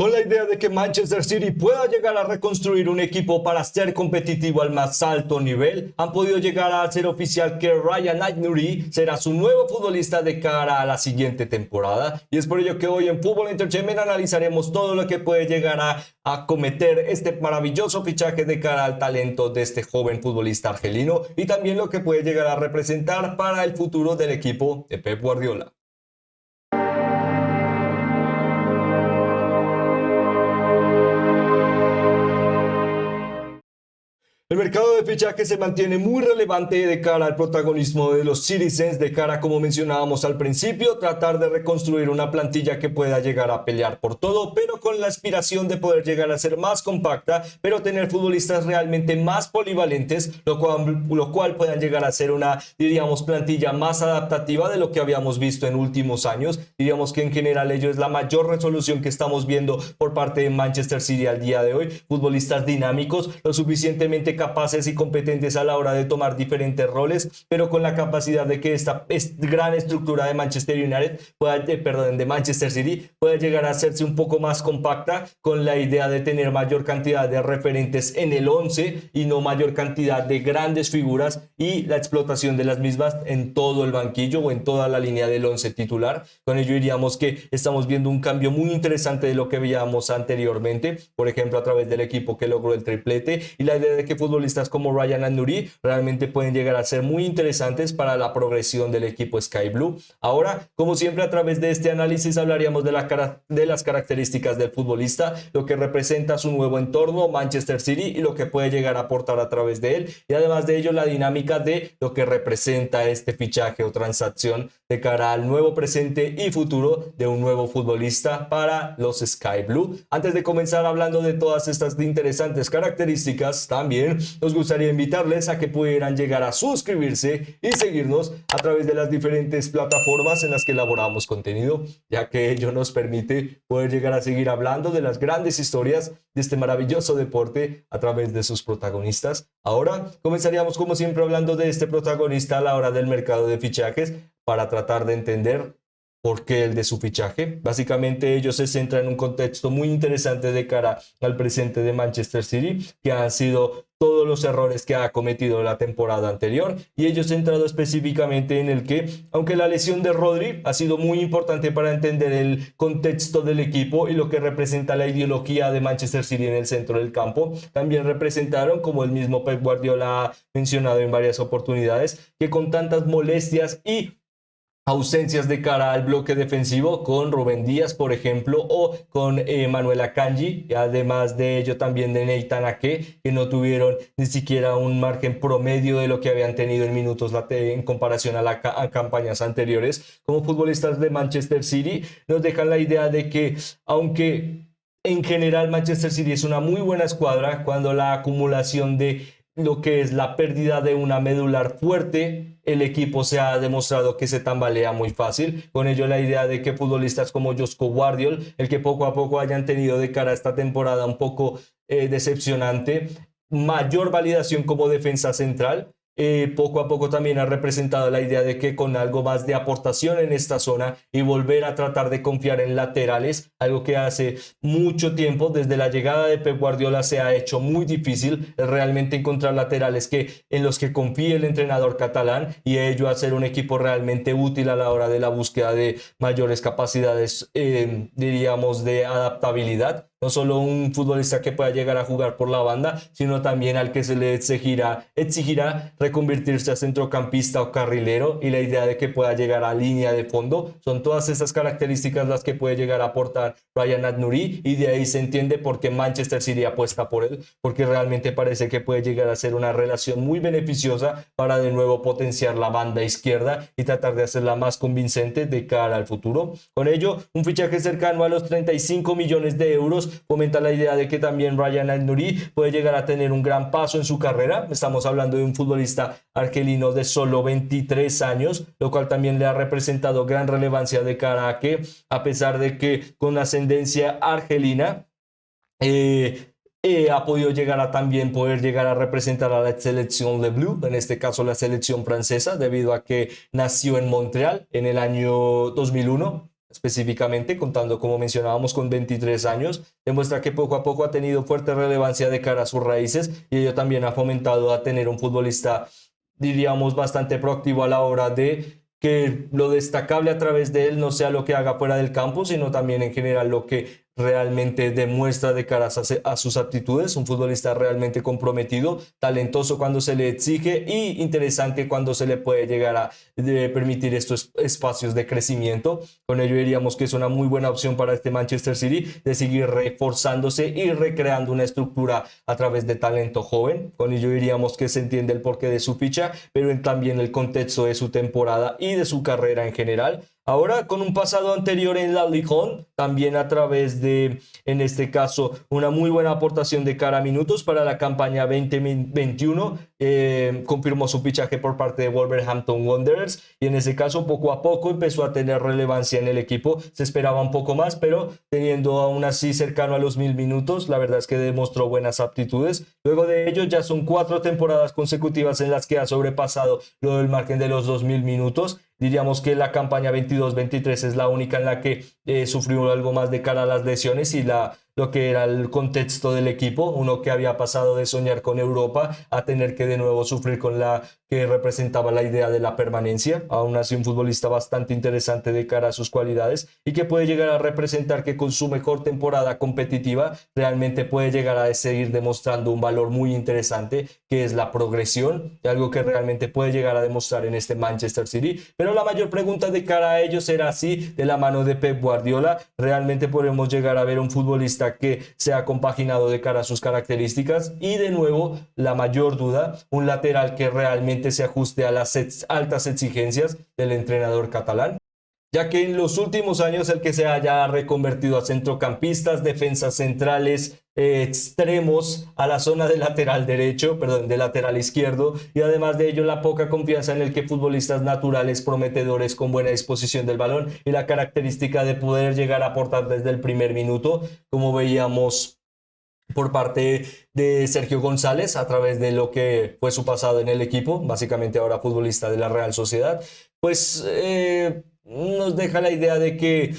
Con la idea de que Manchester City pueda llegar a reconstruir un equipo para ser competitivo al más alto nivel, han podido llegar a hacer oficial que Ryan Aït-Nouri será su nuevo futbolista de cara a la siguiente temporada. Y es por ello que hoy en Fútbol Entertainment analizaremos todo lo que puede llegar a cometer este maravilloso fichaje de cara al talento de este joven futbolista argelino y también lo que puede llegar a representar para el futuro del equipo de Pep Guardiola. El mercado de fichajes se mantiene muy relevante de cara al protagonismo de los Citizens, de cara, como mencionábamos al principio, tratar de reconstruir una plantilla que pueda llegar a pelear por todo, pero con la aspiración de poder llegar a ser más compacta, pero tener futbolistas realmente más polivalentes, lo cual puedan llegar a ser una, diríamos, plantilla más adaptativa de lo que habíamos visto en últimos años. Diríamos que en general ello es la mayor resolución que estamos viendo por parte de Manchester City al día de hoy. Futbolistas dinámicos, lo suficientemente capaces y competentes a la hora de tomar diferentes roles, pero con la capacidad de que esta gran estructura de Manchester United de Manchester City pueda llegar a hacerse un poco más compacta, con la idea de tener mayor cantidad de referentes en el 11 y no mayor cantidad de grandes figuras, y la explotación de las mismas en todo el banquillo o en toda la línea del 11 titular. Con ello diríamos que estamos viendo un cambio muy interesante de lo que veíamos anteriormente, por ejemplo a través del equipo que logró el triplete, y la idea de que futbolistas como Ryan Aït-Nouri realmente pueden llegar a ser muy interesantes para la progresión del equipo Sky Blue. Ahora, como siempre, a través de este análisis hablaríamos de las características del futbolista, lo que representa su nuevo entorno, Manchester City, y lo que puede llegar a aportar a través de él, y además de ello la dinámica de lo que representa este fichaje o transacción de cara al nuevo presente y futuro de un nuevo futbolista para los Sky Blue. Antes de comenzar hablando de todas estas interesantes características, también nos gustaría invitarles a que pudieran llegar a suscribirse y seguirnos a través de las diferentes plataformas en las que elaboramos contenido, ya que ello nos permite poder llegar a seguir hablando de las grandes historias de este maravilloso deporte a través de sus protagonistas. Ahora comenzaríamos como siempre hablando de este protagonista a la hora del mercado de fichajes, para tratar de entender por qué el de su fichaje. Básicamente ellos se centran en un contexto muy interesante de cara al presente de Manchester City, que han sido todos los errores que ha cometido la temporada anterior, y ellos centrado específicamente en el que, aunque la lesión de Rodri ha sido muy importante para entender el contexto del equipo y lo que representa la ideología de Manchester City en el centro del campo, también representaron, como el mismo Pep Guardiola ha mencionado en varias oportunidades, que con tantas molestias y ausencias de cara al bloque defensivo con Rubén Díaz, por ejemplo, o con Manuel Akanji, y además de ello también de Nathan Ake, que no tuvieron ni siquiera un margen promedio de lo que habían tenido en minutos en comparación a campañas anteriores. Como futbolistas de Manchester City, nos dejan la idea de que, aunque en general Manchester City es una muy buena escuadra, cuando la acumulación de lo que es la pérdida de una medular fuerte, el equipo se ha demostrado que se tambalea muy fácil. Con ello la idea de que futbolistas como Josko Guardiol, el que poco a poco hayan tenido de cara a esta temporada un poco decepcionante, mayor validación como defensa central, poco a poco también ha representado la idea de que con algo más de aportación en esta zona y volver a tratar de confiar en laterales, algo que hace mucho tiempo, desde la llegada de Pep Guardiola, se ha hecho muy difícil realmente encontrar laterales en los que confíe el entrenador catalán, y ello hacer un equipo realmente útil a la hora de la búsqueda de mayores capacidades, diríamos, de adaptabilidad. No solo un futbolista que pueda llegar a jugar por la banda, sino también al que se le exigirá reconvertirse a centrocampista o carrilero, y la idea de que pueda llegar a línea de fondo. Son todas esas características las que puede llegar a aportar Ryan Aït-Nouri, y de ahí se entiende por qué Manchester City apuesta por él, porque realmente parece que puede llegar a ser una relación muy beneficiosa para de nuevo potenciar la banda izquierda y tratar de hacerla más convincente de cara al futuro. Con ello, un fichaje cercano a los 35 millones de euros fomenta la idea de que también Ryan Aït-Nouri puede llegar a tener un gran paso en su carrera. Estamos hablando de un futbolista argelino de solo 23 años, lo cual también le ha representado gran relevancia de cara a que, a pesar de que con ascendencia argelina, ha podido llegar a también poder llegar a representar a la selección de Blue, en este caso la selección francesa, debido a que nació en Montreal en el año 2001. específicamente, contando como mencionábamos con 23 años, demuestra que poco a poco ha tenido fuerte relevancia de cara a sus raíces y ello también ha fomentado a tener un futbolista, diríamos, bastante proactivo a la hora de que lo destacable a través de él no sea lo que haga fuera del campo, sino también en general lo que realmente demuestra de cara a sus aptitudes, un futbolista realmente comprometido, talentoso cuando se le exige y interesante cuando se le puede llegar a permitir estos espacios de crecimiento. Con ello diríamos que es una muy buena opción para este Manchester City de seguir reforzándose y recreando una estructura a través de talento joven. Con ello diríamos que se entiende el porqué de su ficha, pero también el contexto de su temporada y de su carrera en general. Ahora con un pasado anterior en la Ligue 1, también a través de, en este caso, una muy buena aportación de cara a minutos para la campaña 2021, confirmó su fichaje por parte de Wolverhampton Wanderers y en ese caso poco a poco empezó a tener relevancia en el equipo. Se esperaba un poco más, pero teniendo aún así cercano a los 1000 minutos, la verdad es que demostró buenas aptitudes. Luego de ello ya son 4 temporadas consecutivas en las que ha sobrepasado lo del margen de los 2000 minutos. Diríamos que la campaña 22-23 es la única en la que sufrió algo más de cara a las lesiones y lo que era el contexto del equipo, uno que había pasado de soñar con Europa a tener que de nuevo sufrir con la que representaba la idea de la permanencia. Aún así un futbolista bastante interesante de cara a sus cualidades y que puede llegar a representar que con su mejor temporada competitiva realmente puede llegar a seguir demostrando un valor muy interesante, que es la progresión, algo que realmente puede llegar a demostrar en este Manchester City. Pero la mayor pregunta de cara a ellos será si de la mano de Pep Guardiola realmente podremos llegar a ver un futbolista que sea compaginado de cara a sus características y de nuevo la mayor duda, un lateral que realmente se ajuste a las altas exigencias del entrenador catalán, ya que en los últimos años el que se haya reconvertido a centrocampistas, defensas centrales, extremos, a la zona de lateral derecho, perdón, de lateral izquierdo, y además de ello la poca confianza en el que futbolistas naturales prometedores con buena disposición del balón y la característica de poder llegar a aportar desde el primer minuto, como veíamos por parte de Sergio González a través de lo que fue su pasado en el equipo, básicamente ahora futbolista de la Real Sociedad, pues nos deja la idea de que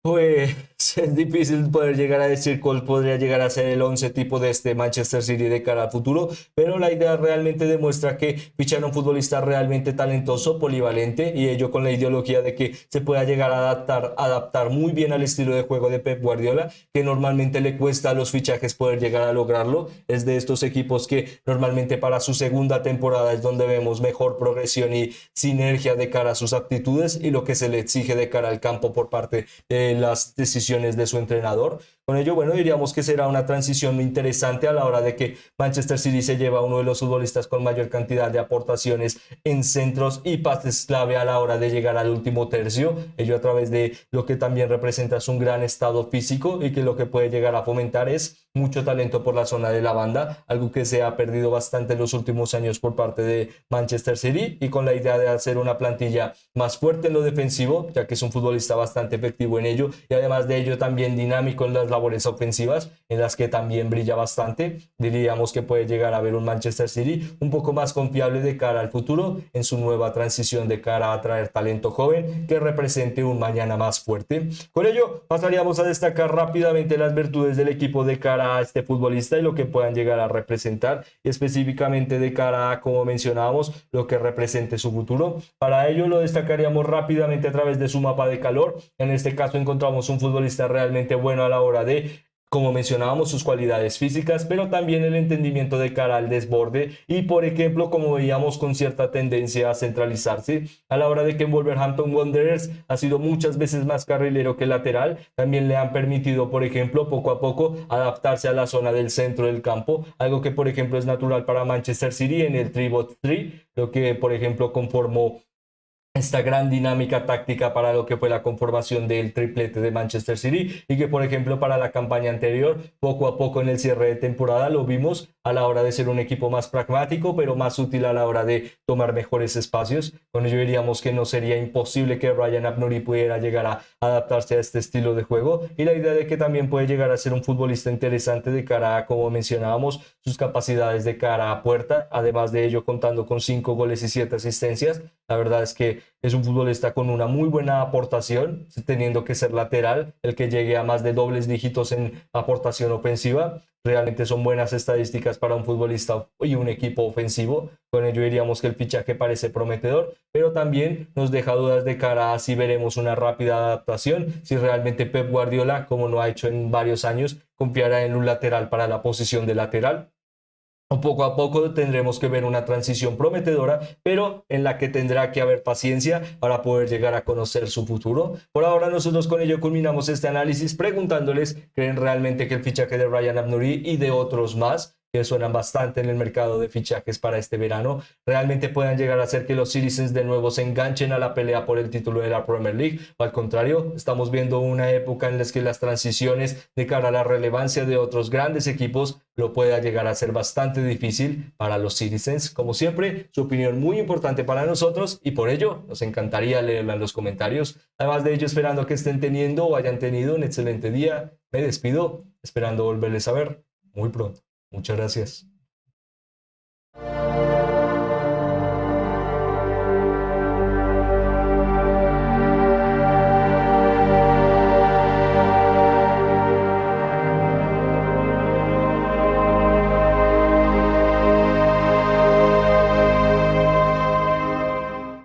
pues es difícil poder llegar a decir cuál podría llegar a ser el 11 tipo de este Manchester City de cara al futuro, pero la idea realmente demuestra que fichar a un futbolista realmente talentoso, polivalente y ello con la ideología de que se pueda llegar a adaptar muy bien al estilo de juego de Pep Guardiola, que normalmente le cuesta a los fichajes poder llegar a lograrlo. Es de estos equipos que normalmente para su segunda temporada es donde vemos mejor progresión y sinergia de cara a sus aptitudes y lo que se le exige de cara al campo por parte de las decisiones de su entrenador. Con ello, bueno, diríamos que será una transición muy interesante a la hora de que Manchester City se lleva a uno de los futbolistas con mayor cantidad de aportaciones en centros y pases clave a la hora de llegar al último tercio, ello a través de lo que también representa es un gran estado físico y que lo que puede llegar a fomentar es mucho talento por la zona de la banda, algo que se ha perdido bastante en los últimos años por parte de Manchester City y con la idea de hacer una plantilla más fuerte en lo defensivo, ya que es un futbolista bastante efectivo en ello y además de ello también dinámico en las labores ofensivas en las que también brilla bastante. Diríamos que puede llegar a ver un Manchester City un poco más confiable de cara al futuro en su nueva transición de cara a atraer talento joven que represente un mañana más fuerte. Con ello pasaríamos a destacar rápidamente las virtudes del equipo de cara a este futbolista y lo que puedan llegar a representar y específicamente de cara a, como mencionábamos, lo que represente su futuro. Para ello lo destacaríamos rápidamente a través de su mapa de calor. En este caso encontramos un futbolista realmente bueno a la hora de, como mencionábamos, sus cualidades físicas, pero también el entendimiento de cara al desborde y, por ejemplo, como veíamos, con cierta tendencia a centralizarse, a la hora de que en Wolverhampton Wanderers ha sido muchas veces más carrilero que lateral, también le han permitido, por ejemplo, poco a poco adaptarse a la zona del centro del campo, algo que, por ejemplo, es natural para Manchester City en el 3-4-3, lo que, por ejemplo, conformó esta gran dinámica táctica para lo que fue la conformación del triplete de Manchester City y que por ejemplo para la campaña anterior poco a poco en el cierre de temporada lo vimos a la hora de ser un equipo más pragmático pero más útil a la hora de tomar mejores espacios. Con ello diríamos que no sería imposible que Ryan Abnuri pudiera llegar a adaptarse a este estilo de juego y la idea de que también puede llegar a ser un futbolista interesante de cara a, como mencionábamos, sus capacidades de cara a puerta, además de ello contando con 5 goles y 7 asistencias. La verdad es que que es un futbolista con una muy buena aportación, teniendo que ser lateral, el que llegue a más de dobles dígitos en aportación ofensiva. Realmente son buenas estadísticas para un futbolista y un equipo ofensivo. Con ello diríamos que el fichaje parece prometedor, pero también nos deja dudas de cara a si veremos una rápida adaptación, si realmente Pep Guardiola, como lo ha hecho en varios años, confiará en un lateral para la posición de lateral. O poco a poco tendremos que ver una transición prometedora, pero en la que tendrá que haber paciencia para poder llegar a conocer su futuro. Por ahora nosotros con ello culminamos este análisis preguntándoles, ¿creen realmente que el fichaje de Ryan Abnuri y de otros más que suenan bastante en el mercado de fichajes para este verano, realmente puedan llegar a hacer que los Citizens de nuevo se enganchen a la pelea por el título de la Premier League? O al contrario, estamos viendo una época en la que las transiciones de cara a la relevancia de otros grandes equipos lo pueda llegar a ser bastante difícil para los Citizens. Como siempre, su opinión muy importante para nosotros y por ello nos encantaría leerla en los comentarios. Además de ello, esperando que estén teniendo o hayan tenido un excelente día, me despido, esperando volverles a ver muy pronto. Muchas gracias.